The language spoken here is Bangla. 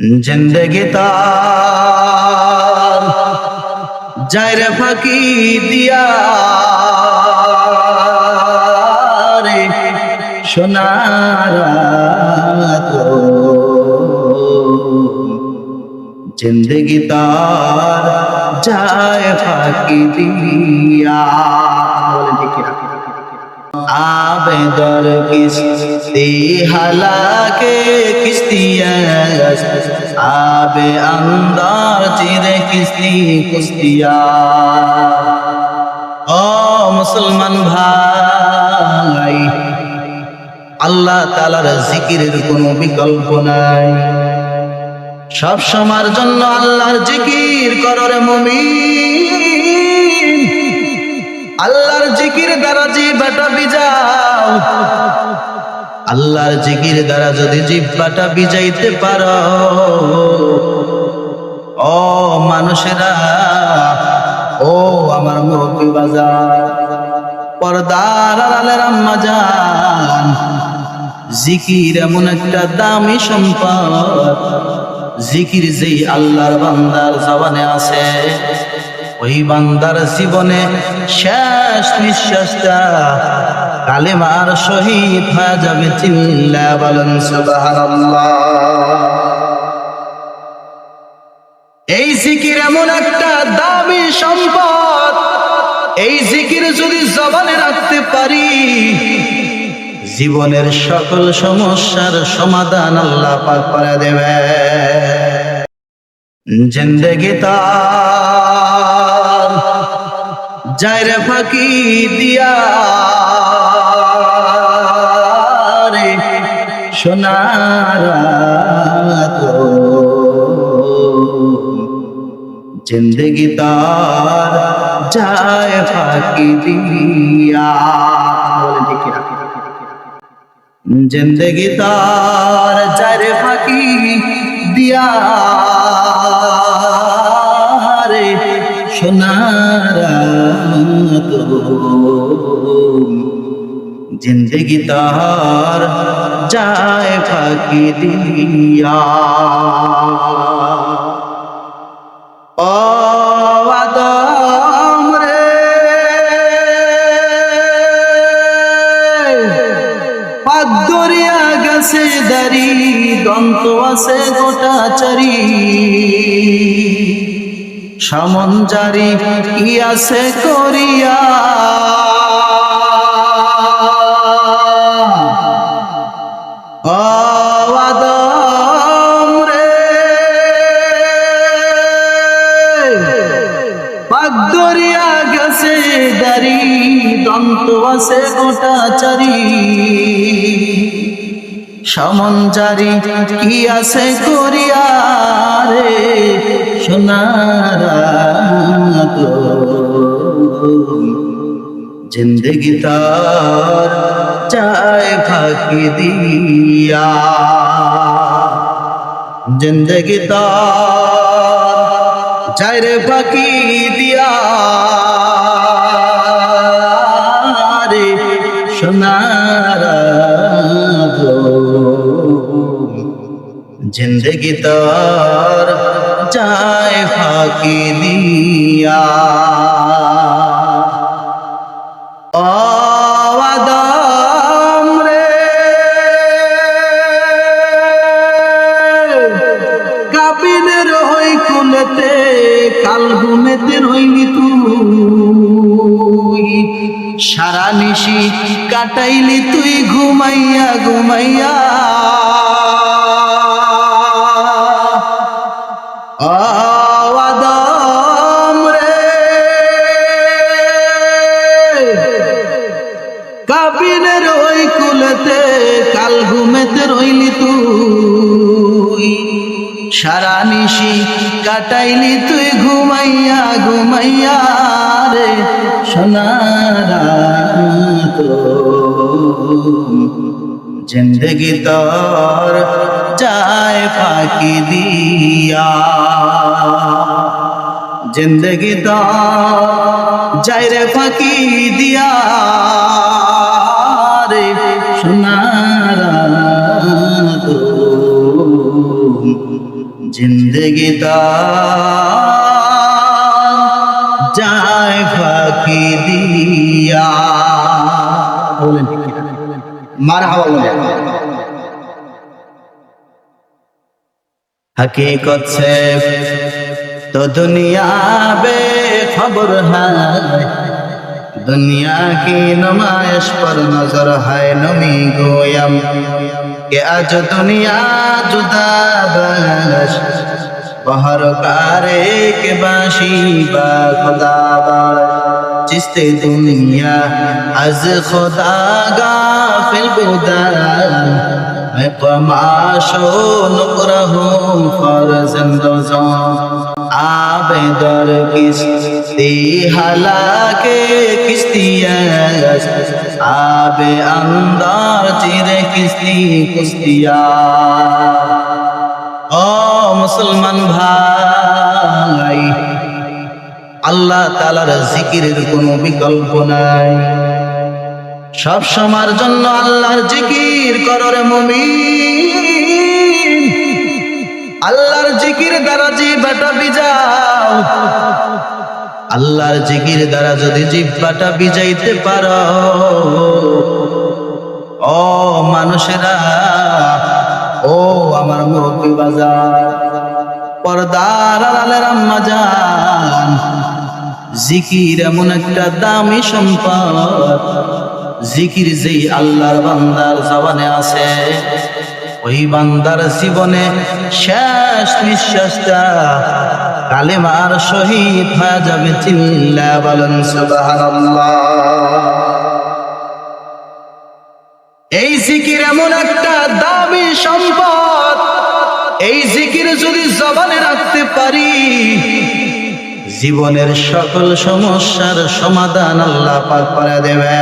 जिंदगी तार जाए फाकी दिया रे सोनारा तो जिंदगी तार जाए फाकी दिया आबे दर किस्ती हालाके किस्तियां आबे अंदर चिरे किस्ती कुस्तिया ओ मुसलमान भाई আল্লাহ তাআলার জিকিরের কোনো বিকল্প নাই। সব সময়ের জন্য আল্লাহর জিকির করো রে মুমিন। আল্লাহর জিকির দ্বারা জিহ্বাটা ভিজাও। আল্লাহর জিকির দ্বারা যদি জিহ্বাটা ভিজাইতে পারো, ও মানুষেরা, ও আমার মুরব্বি বাজার, পর্দার আড়ালের আম্মা জান, জিকির এমন একটা দামি সম্পদ। জিকির যেই আল্লাহর বান্দার জবানে আছে, ওই বান্দার জীবনে শেষ নিঃশ্বাসটা কালেমার শহীদ হয়ে যাবে। চিল্লা বলেন সুবহানাল্লাহ। এই জিকির এমন একটা দামি সম্পদ, এই জিকির যদি জবানে রাখতে পারি, জীবনের সকল সমস্যার সমাধান আল্লাহ পাক করে দেবে। জিন্দেগি তার যায়রে ফাঁকি দিয়া রে সোনারা তো জিন্দেগি তার যায় ফাঁকি দিয়া। জিন্দেগি তার যায়রে ফাঁকি দিয়া রে সোনারা তো জিন্দেগি তার যায় ফাঁকি দিয়া। ও আদম রে, পাক দরিয়া গেছে দাড়ি, দন্ত আছে গোটা চারি, সমন জারি কি আছে করিয়া, ও আদম রে, পাক দরিয়া গেছে দাড়ি, দন্ত আছে গোটা চারি, সমন জারি কি আছে করিয়া রে সোনারা তো জিন্দেগি তার যায় ফাঁকি দিয়া। জিন্দেগি তার যায় রে ফাঁকি দিয়া রে সোনারা তো জিন্দেগি তার যায় ফাঁকি দিয়া। ও আদম রে, কাবিনের হই কুলেতে কাল ঘুমেতে রইলি তুই, সারা নিশি কাটাইলি তুই ঘুমাইয়া ঘুমাইয়া, আদম রে, কাবিনের ওই কুলেতে কাল ঘুমেতে রইলি তুই, সারা নিশি কাটাইলি তুই ঘুমাইয়া ঘুমাইয়া রে সোনারা তো জিন্দেগি তোর যায় ফাঁকি দিয়া। जिंदगी दा जायरे फाकी दिया रे सुनारा तो জিন্দগি তার যায় ফাঁকি দিয়া। বলেন মারহাবা বলেন। हकीकत से तो दुनिया बेखबर है, दुनिया की नुमाइश पर नजर है नमी गोयम कि आज दुनिया जुदा बश बहर कारे के बाशी बा खुदा बा जिसते दुनिया अज खुदा गाफिल बुदा मैं कमाशो नुकरहू फरजंदों आबे दर किस्ती हलाके किस्तियास आबे अंदर चिरे किस्ती कुस्तिया। ओ मुसलमान भाई, আল্লাহ তাআলার জিকিরের কোনো বিকল্প নাই। সব সময়ের জন্য আল্লাহর জিকির করো রে মুমিন। আল্লাহর জিকির দ্বারা জিহ্বাটা ভিজাও। আল্লাহর জিকির দ্বারা যদি জিহ্বাটা ভিজাইতে পারো, ও মানুষেরা, ও আমার মুরব্বি বাজার, পর্দার আড়ালের আম্মা জান, জিকির এমন একটা দামি সম্পদ, জিকির যেই আল্লাহর বান্দার জবানে আছে, ওই বান্দার জীবনে শেষ নিঃশ্বাসটা কালেমার শহীদ হয়ে যাবে। চিল্লা বলেন সুবহানাল্লাহ। এই জিকির এমন একটা দামি সম্পদ, এই জিকির যদি জবানে রাখতে পারি, জীবনের সকল সমস্যার সমাধান আল্লাহ পাক করে দেবে।